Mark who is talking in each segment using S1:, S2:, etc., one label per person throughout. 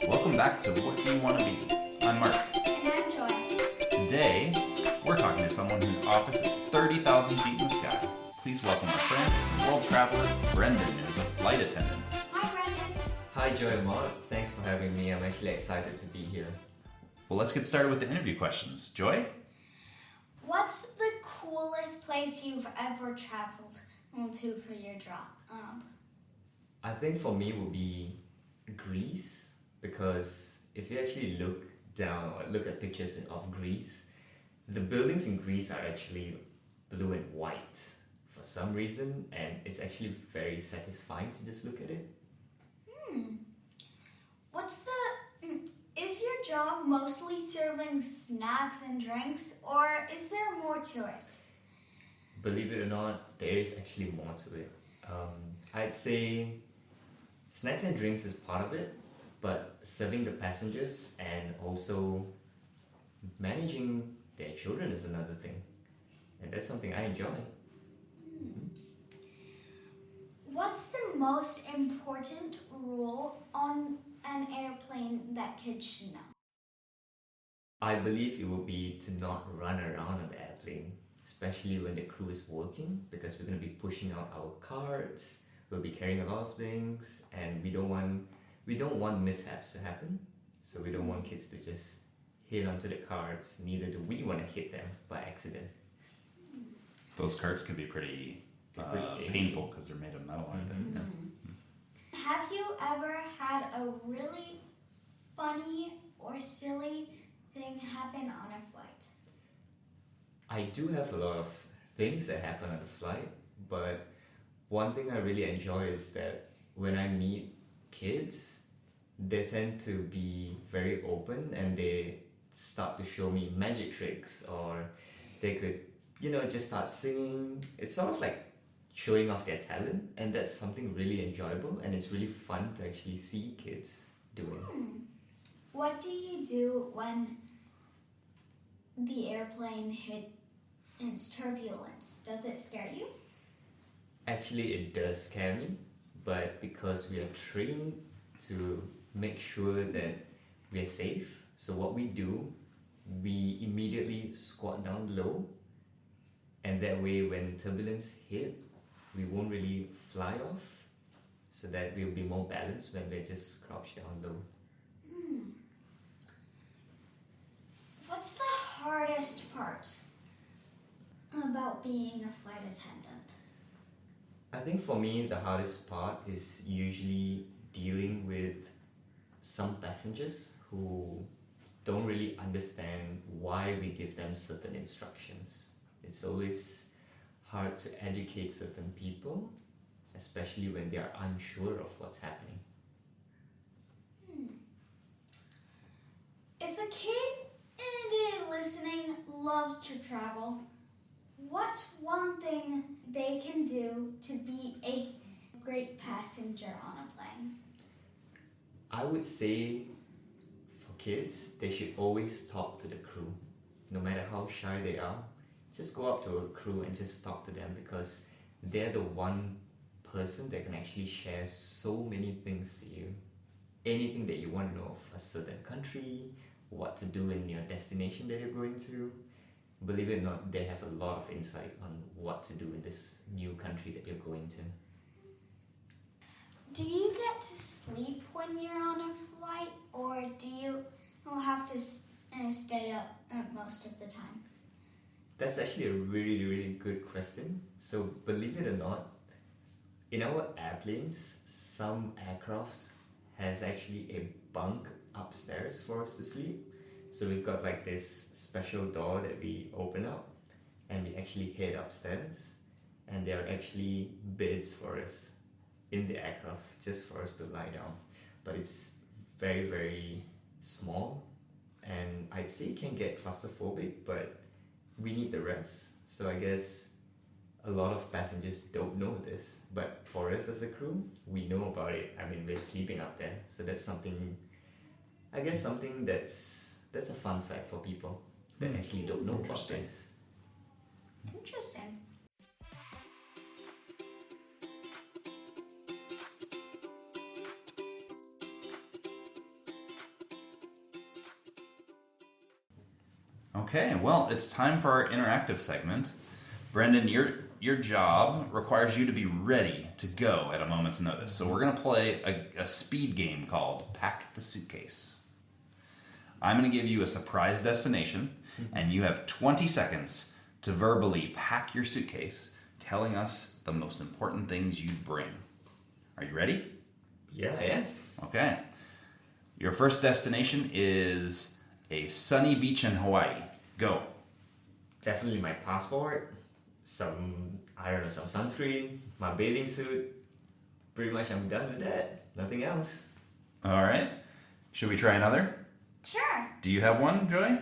S1: Welcome back to What Do You Want to Be? I'm Mark.
S2: And I'm Joy.
S1: Today, we're talking to someone whose office is 30,000 feet in the sky. Please welcome our friend and world traveler, Brendan, who is a flight attendant.
S2: Hi, Brendan.
S3: Hi, Joy and Mark. Thanks for having me. I'm actually excited to be here.
S1: Well, let's get started with the interview questions. Joy?
S2: What's the coolest place you've ever traveled to for your job?
S3: I think for me would be Greece, because if you actually look down or look at pictures of Greece, the buildings in Greece are actually blue and white for some reason, and it's actually very satisfying to just look at it.
S2: Is your job mostly serving snacks and drinks, or is there more to it?
S3: Believe it or not, there is actually more to it. I'd say snacks and drinks is part of it, but serving the passengers and also managing their children is another thing. And that's something I enjoy.
S2: What's the most important rule on an airplane that kids should know?
S3: I believe it will be to not run around on the airplane, especially when the crew is working, because we're going to be pushing out our carts, we'll be carrying a lot of things, and we don't want mishaps to happen. So we don't want kids to just hit onto the carts, neither do we want to hit them by accident.
S1: Those carts can be pretty painful because they're made of metal, aren't they? Yeah.
S2: Have you ever had a really funny or silly thing happen on a flight?
S3: I do have a lot of things that happen on the flight, but one thing I really enjoy is that when I meet kids, they tend to be very open and they start to show me magic tricks, or they could, just start singing. It's sort of like showing off their talent, and that's something really enjoyable, and it's really fun to actually see kids doing.
S2: What do you do when the airplane hits turbulence? Does it scare you?
S3: Actually, it does scare me, but because we are trained to make sure that we're safe, so what we do, we immediately squat down low, and that way when turbulence hit, we won't really fly off, so that we'll be more balanced when we're just crouched down low.
S2: What's the hardest part about being a flight attendant?
S3: I think for me, the hardest part is usually dealing with some passengers who don't really understand why we give them certain instructions. It's always hard to educate certain people, especially when they are unsure of what's happening.
S2: If a kid listening loves to travel, what's one thing they can do to be a great passenger on a plane?
S3: I would say for kids, they should always talk to the crew. No matter how shy they are, just go up to a crew and just talk to them, because they're the one person that can actually share so many things to you. Anything that you want to know of a certain country, what to do in your destination that you're going to. Believe it or not, they have a lot of insight on what to do in this new country that you're going to.
S2: Do you get to sleep when you're on a flight, or do you have to stay up most of the time?
S3: That's actually a really, really good question. So believe it or not, in our airplanes, some aircrafts has actually a bunk upstairs for us to sleep. So we've got like this special door that we open up and we actually head upstairs, and there are actually beds for us in the aircraft just for us to lie down. But it's very, very small, and I'd say it can get claustrophobic, but we need the rest. So I guess a lot of passengers don't know this, but for us as a crew, we know about it. I mean, we're sleeping up there, so that's something that's a fun fact for people that actually don't know about this.
S2: Interesting.
S1: Okay, well, it's time for our interactive segment. Brendan, your job requires you to be ready to go at a moment's notice. So we're going to play a speed game called Pack the Suitcase. I'm going to give you a surprise destination, and you have 20 seconds to verbally pack your suitcase, telling us the most important things you bring. Are you ready?
S3: Yeah, I am.
S1: Okay. Your first destination is a sunny beach in Hawaii. Go.
S3: Definitely my passport, some sunscreen, my bathing suit. Pretty much I'm done with that. Nothing else.
S1: All right. Should we try another?
S2: Sure.
S1: Do you have one, Joy?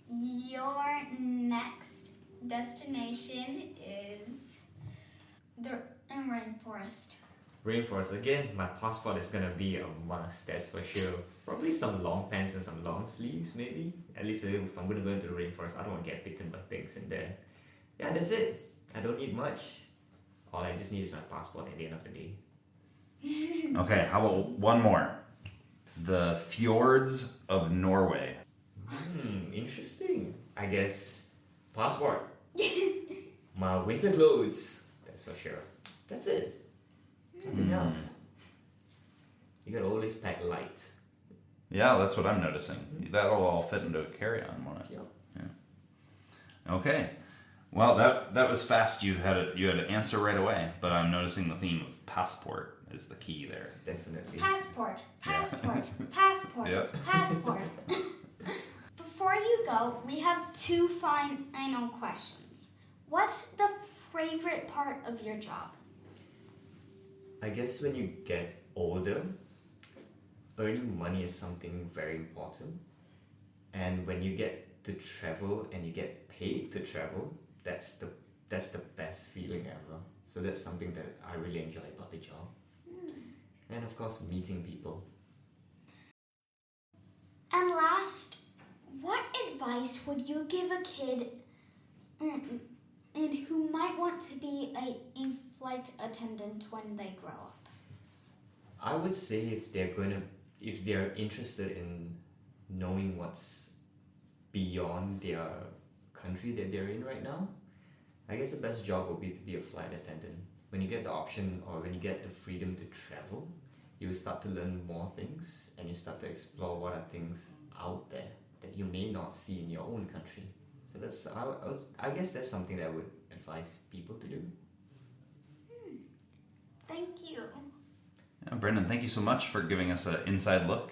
S2: Your next destination is the rainforest.
S3: Rainforest again, my passport is gonna be a must, that's for sure. Probably some long pants and some long sleeves, maybe. At least if I'm gonna go into the rainforest, I don't want to get bitten by things in there. Yeah, that's it. I don't need much. All I just need is my passport at the end of the day.
S1: Okay, how about one more? The fjords of Norway.
S3: Interesting. I guess passport. My winter clothes, that's for sure. That's it. Nothing else. You gotta always pack light.
S1: Yeah, that's what I'm noticing. That'll all fit into a carry-on, won't it?
S3: Yep.
S1: Yeah. Okay. Well, that was fast. You had an answer right away, but I'm noticing the theme of passport is the key there.
S3: Definitely.
S2: Passport.
S1: Yep.
S2: Before you go, we have two final questions. What's the favorite part of your job?
S3: I guess when you get older, earning money is something very important. And when you get to travel and you get paid to travel, that's the best feeling ever. So that's something that I really enjoy about the job. And of course, meeting people.
S2: And last, what advice would you give a kid and who might want to be a in-flight attendant when they grow up?
S3: I would say if they're interested in knowing what's beyond their country that they're in right now, I guess the best job would be to be a flight attendant. When you get the option or when you get the freedom to travel, you start to learn more things and you start to explore what are things out there that you may not see in your own country. So I guess that's something that I would advise people to do.
S2: Thank you.
S1: Yeah, Brendan, thank you so much for giving us an inside look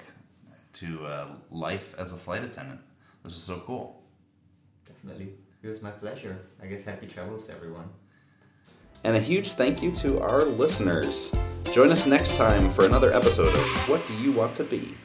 S1: to life as a flight attendant. This was so cool.
S3: Definitely. It was my pleasure. I guess happy travels to everyone.
S1: And a huge thank you to our listeners. Join us next time for another episode of What Do You Want to Be?